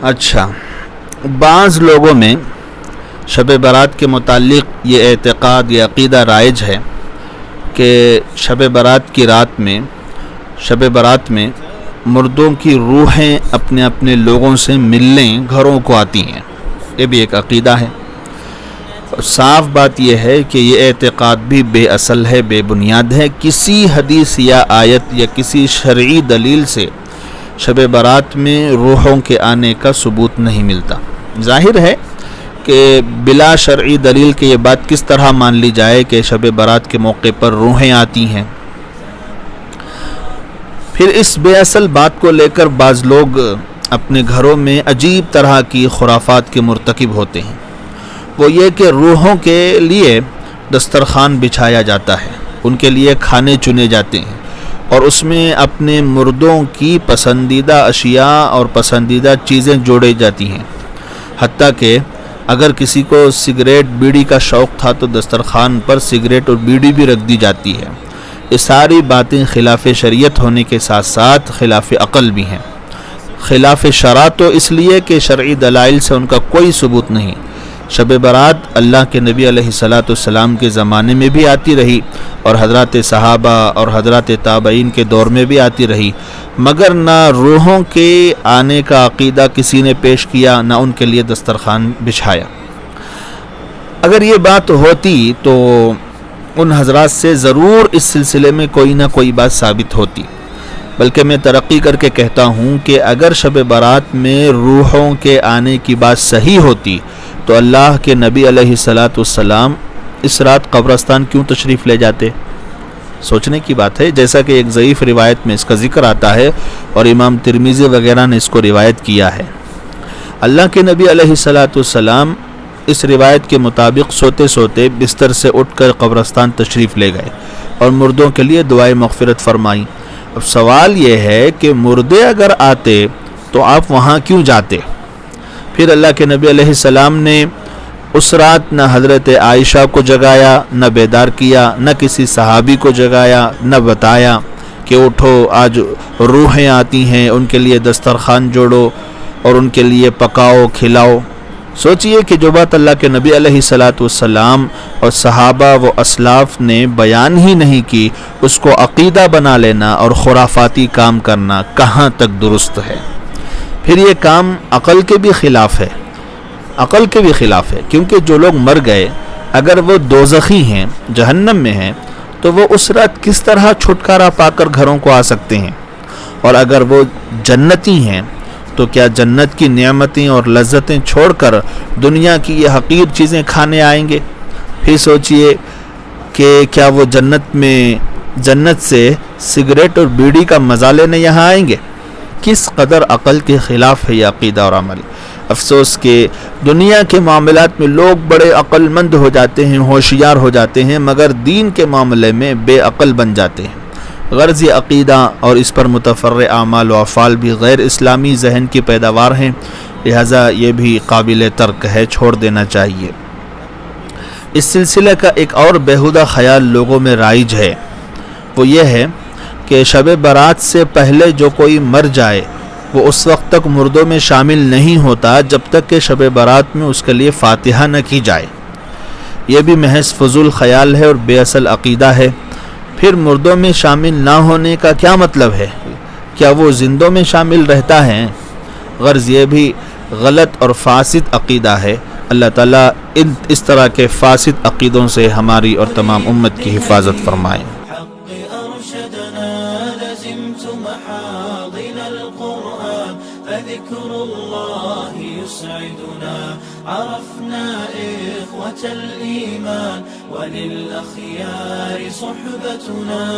اچھا، بعض لوگوں میں شب برات کے متعلق یہ اعتقاد یا عقیدہ رائج ہے کہ شب برات میں مردوں کی روحیں اپنے اپنے لوگوں سے ملنے گھروں کو آتی ہیں. یہ بھی ایک عقیدہ ہے. صاف بات یہ ہے کہ یہ اعتقاد بھی بے اصل ہے، بے بنیاد ہے. کسی حدیث یا آیت یا کسی شرعی دلیل سے شب برات میں روحوں کے آنے کا ثبوت نہیں ملتا. ظاہر ہے کہ بلا شرعی دلیل کے یہ بات کس طرح مان لی جائے کہ شب برات کے موقع پر روحیں آتی ہیں. پھر اس بے اصل بات کو لے کر بعض لوگ اپنے گھروں میں عجیب طرح کی خرافات کے مرتکب ہوتے ہیں. وہ یہ کہ روحوں کے لیے دسترخوان بچھایا جاتا ہے، ان کے لیے کھانے چنے جاتے ہیں اور اس میں اپنے مردوں کی پسندیدہ اشیاء اور پسندیدہ چیزیں جوڑی جاتی ہیں. حتیٰ کہ اگر کسی کو سگریٹ بیڑی کا شوق تھا تو دسترخوان پر سگریٹ اور بیڑی بھی رکھ دی جاتی ہے. یہ ساری باتیں خلاف شریعت ہونے کے ساتھ ساتھ خلاف عقل بھی ہیں. خلاف شرع تو اس لیے کہ شرعی دلائل سے ان کا کوئی ثبوت نہیں. شب برات اللہ کے نبی علیہ الصلاۃ والسلام کے زمانے میں بھی آتی رہی اور حضرات صحابہ اور حضرات تابعین کے دور میں بھی آتی رہی، مگر نہ روحوں کے آنے کا عقیدہ کسی نے پیش کیا، نہ ان کے لیے دسترخوان بچھایا. اگر یہ بات ہوتی تو ان حضرات سے ضرور اس سلسلے میں کوئی نہ کوئی بات ثابت ہوتی. بلکہ میں ترقی کر کے کہتا ہوں کہ اگر شب برات میں روحوں کے آنے کی بات صحیح ہوتی تو اللہ کے نبی علیہ الصلاۃ والسلام اس رات قبرستان کیوں تشریف لے جاتے؟ سوچنے کی بات ہے. جیسا کہ ایک ضعیف روایت میں اس کا ذکر آتا ہے اور امام ترمذی وغیرہ نے اس کو روایت کیا ہے. اللہ کے نبی علیہ الصلاۃ والسلام اس روایت کے مطابق سوتے سوتے بستر سے اٹھ کر قبرستان تشریف لے گئے اور مردوں کے لیے دعائے مغفرت فرمائی. اب سوال یہ ہے کہ مردے اگر آتے تو آپ وہاں کیوں جاتے؟ پھر اللہ کے نبی علیہ السلام نے اس رات نہ حضرت عائشہ کو جگایا، نہ بیدار کیا، نہ کسی صحابی کو جگایا، نہ بتایا کہ اٹھو آج روحیں آتی ہیں، ان کے لیے دسترخوان جوڑو اور ان کے لیے پکاؤ کھلاؤ. سوچئے کہ جو بات اللہ کے نبی علیہ الصلاۃ والسلام اور صحابہ و اسلاف نے بیان ہی نہیں کی، اس کو عقیدہ بنا لینا اور خرافاتی کام کرنا کہاں تک درست ہے؟ پھر یہ کام عقل کے بھی خلاف ہے. کیونکہ جو لوگ مر گئے اگر وہ دوزخی ہیں، جہنم میں ہیں، تو وہ اس رات کس طرح چھٹکارا پا کر گھروں کو آ سکتے ہیں؟ اور اگر وہ جنتی ہیں تو کیا جنت کی نعمتیں اور لذتیں چھوڑ کر دنیا کی یہ حقیر چیزیں کھانے آئیں گے؟ پھر سوچئے کہ کیا وہ جنت سے سگریٹ اور بیڑی کا مزہ لینے یہاں آئیں گے؟ کس قدر عقل کے خلاف ہے یہ عقیدہ اور عمل. افسوس کہ دنیا کے معاملات میں لوگ بڑے عقل مند ہو جاتے ہیں، ہوشیار ہو جاتے ہیں، مگر دین کے معاملے میں بے عقل بن جاتے ہیں. غرض یہ عقیدہ اور اس پر متفرع اعمال و افعال بھی غیر اسلامی ذہن کی پیداوار ہیں، لہذا یہ بھی قابل ترک ہے، چھوڑ دینا چاہیے. اس سلسلے کا ایک اور بیہودہ خیال لوگوں میں رائج ہے. وہ یہ ہے کہ شب برات سے پہلے جو کوئی مر جائے وہ اس وقت تک مردوں میں شامل نہیں ہوتا جب تک کہ شب برات میں اس کے لیے فاتحہ نہ کی جائے. یہ بھی محض فضول خیال ہے اور بے اصل عقیدہ ہے. پھر مردوں میں شامل نہ ہونے کا کیا مطلب ہے؟ کیا وہ زندوں میں شامل رہتا ہے؟ غرض یہ بھی غلط اور فاسد عقیدہ ہے. اللہ تعالیٰ اس طرح کے فاسد عقیدوں سے ہماری اور تمام امت کی حفاظت فرمائے. فذكر الله يسعدنا عرفنا إخوة الإيمان وللأخيار صحبتنا.